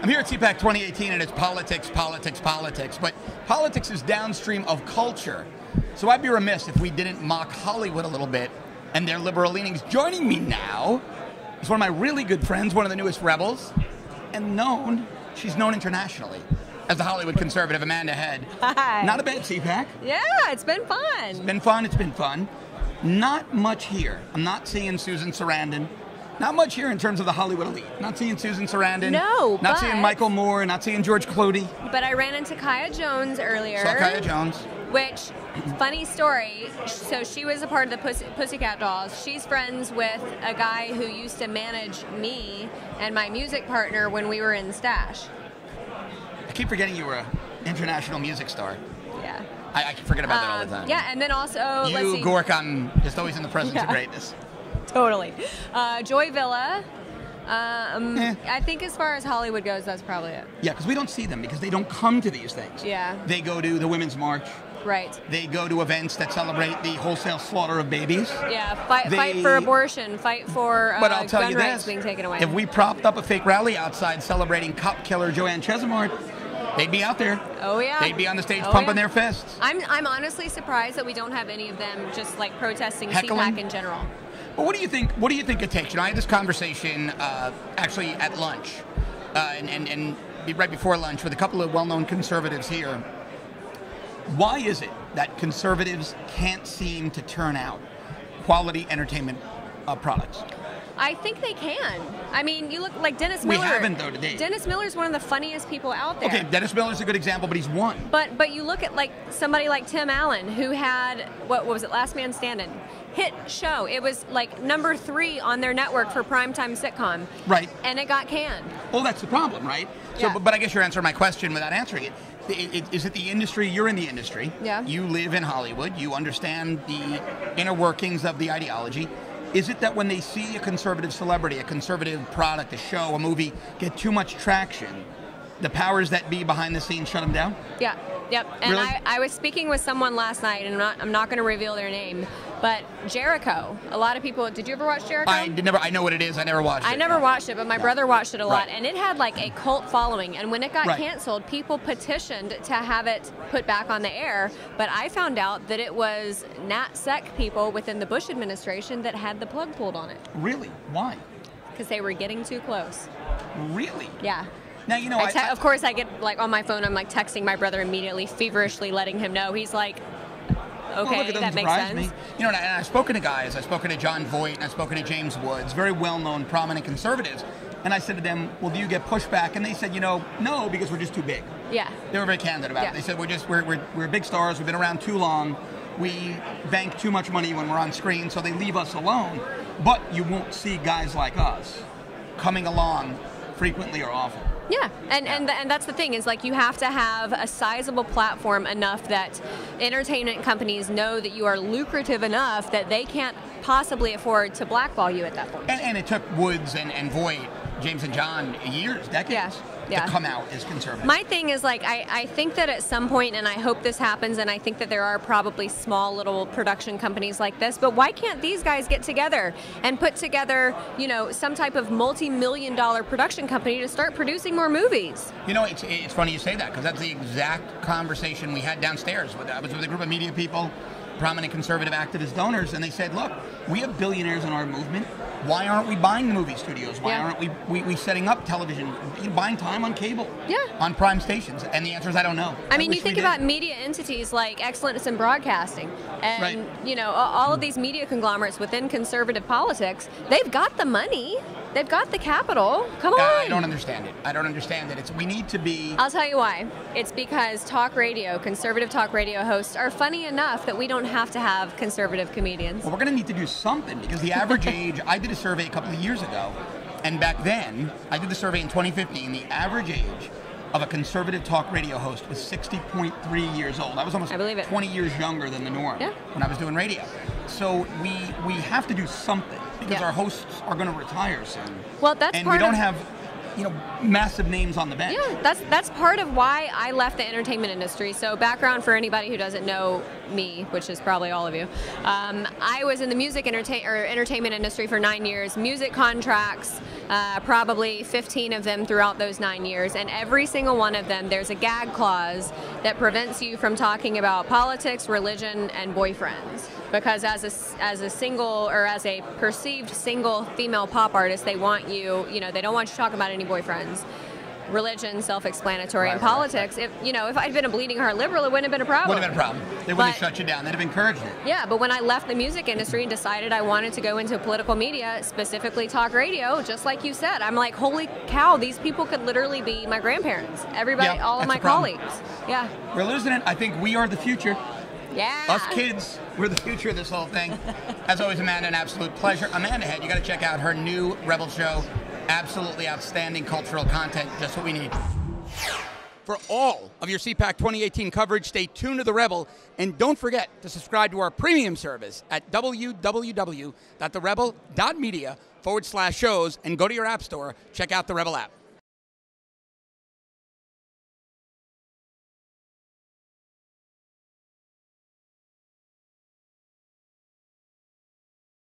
I'm here at CPAC2018, and it's politics, politics, politics. But politics is downstream of culture. So I'd be remiss if we didn't mock Hollywood a little bit and their liberal leanings. Joining me now is one of my really good friends, one of the newest rebels, and she's known internationally as the Hollywood conservative, Amanda Head. Hi. Not a bad CPAC. Yeah, it's been fun. It's been fun, it's been fun. Not much here. I'm not seeing Susan Sarandon. Not much here in terms of the Hollywood elite. Not seeing Susan Sarandon. No, Not seeing Michael Moore. Not seeing George Clooney. But I ran into Kaya Jones earlier. Saw Kaya Jones. Which, funny story, so she was a part of the Pussycat Dolls. She's friends with a guy who used to manage me and my music partner when we were in Stash. I keep forgetting you were an international music star. Yeah. I forget about that all the time. Yeah, and then also, let's see. Gork, I'm just always in the presence of greatness. Totally. Joy Villa. I think as far as Hollywood goes, that's probably it. Yeah, because we don't see them because they don't come to these things. Yeah. They go to the Women's March. Right. They go to events that celebrate the wholesale slaughter of babies. Yeah, fight for abortion, fight for gun rights being taken away. If we propped up a fake rally outside celebrating cop killer Joanne Chesimard, they'd be out there. Oh yeah. They'd be on the stage pumping their fists. I'm honestly surprised that we don't have any of them just like protesting CPAC in general. But what do you think? What do you think it takes? You know, I had this conversation actually at lunch, and right before lunch with a couple of well-known conservatives here. Why is it that conservatives can't seem to turn out quality entertainment products? I think they can. I mean, you look like Dennis Miller. We haven't, though, to date. Dennis Miller's one of the funniest people out there. Okay, Dennis Miller's a good example, but he's one. But you look at like somebody like Tim Allen, who had, what was it, Last Man Standing? Hit show. It was like number 3 on their network for primetime sitcom. Right. And it got canned. Well, that's the problem, right? Yeah. So, but I guess you're answering my question without answering it. Is it the industry? You're in the industry. Yeah. You live in Hollywood. You understand the inner workings of the ideology. Is it that when they see a conservative celebrity, a conservative product, a show, a movie get too much traction, the powers that be behind the scenes shut them down? Yeah. Yep. And Really? I was speaking with someone last night, and I'm not going to reveal their name, but Jericho. A lot of people. Did you ever watch Jericho? I know what it is. I never watched it. I never watched it, but my brother watched it a lot, Right. and it had like a cult following. And when it got Right. canceled, people petitioned to have it put back on the air. But I found out that it was NatSec people within the Bush administration that had the plug pulled on it. Really? Why? Because they were getting too close. Really? Yeah. Now, you know, of course, I get like on my phone, I'm like texting my brother immediately, feverishly letting him know. He's like, okay, well, look, that makes sense. Me. You know, and I've spoken to guys. I've spoken to Jon Voight, and I've spoken to James Woods, very well-known, prominent conservatives. And I said to them, well, do you get pushback? And they said, you know, no, because we're just too big. Yeah. They were very candid about it. They said, we're big stars. We've been around too long. We bank too much money when we're on screen, so they leave us alone. But you won't see guys like us coming along frequently or often. Yeah, and that's the thing, is like you have to have a sizable platform enough that entertainment companies know that you are lucrative enough that they can't possibly afford to blackball you at that point. And it took Woods and Voight, James and John, years, decades to come out as conservative. My thing is like I think that at some point, and I hope this happens, and I think that there are probably small little production companies like this, but why can't these guys get together and put together, you know, some type of multi-million-dollar production company to start producing more movies? You know, it's funny you say that, because that's the exact conversation we had downstairs. I was with a group of media people, prominent conservative activist donors, and they said, look, we have billionaires in our movement. Why aren't we buying the movie studios? Why aren't we setting up television, buying time on cable, on prime stations? And the answer is, I don't know. I mean, you think about media entities like Excellence in Broadcasting, and you know, all of these media conglomerates within conservative politics, they've got the money. They've got the capital. Come on. I don't understand it. I don't understand it. We need to be... I'll tell you why. It's because talk radio, conservative talk radio hosts are funny enough that we don't have to have conservative comedians. Well, we're going to need to do something, because the average age... I did a survey a couple of years ago, and back then, I did the survey in 2015, the average age of a conservative talk radio host was 60.3 years old. I was almost 20 years younger than the norm when I was doing radio. So we have to do something, because our hosts are going to retire soon. Well, that's and we don't have, you know, massive names on the bench. Yeah, that's part of why I left the entertainment industry. So background for anybody who doesn't know me, which is probably all of you. I was in the music entertainment industry for 9 years, music contracts, probably 15 of them throughout those 9 years, and every single one of them, there's a gag clause that prevents you from talking about politics, religion, and boyfriends. Because as a single, or as a perceived single female pop artist, they want you, they don't want you to talk about any boyfriends. Religion, self-explanatory, and politics. If I'd been a bleeding heart liberal, it wouldn't have been a problem. Wouldn't have been a problem. They wouldn't have shut you down. They'd have encouraged it. Yeah, but when I left the music industry and decided I wanted to go into political media, specifically talk radio, just like you said, I'm like, holy cow, these people could literally be my grandparents. Everybody, all of my colleagues. Yeah. We're losing it. I think we are the future. Yeah. Us kids, we're the future of this whole thing. As always, Amanda, an absolute pleasure. Amanda Head, you got to check out her new Rebel show. Absolutely outstanding cultural content, just what we need. For all of your CPAC 2018 coverage, stay tuned to The Rebel, and don't forget to subscribe to our premium service at www.therebel.media/shows, and go to your app store, check out the Rebel app.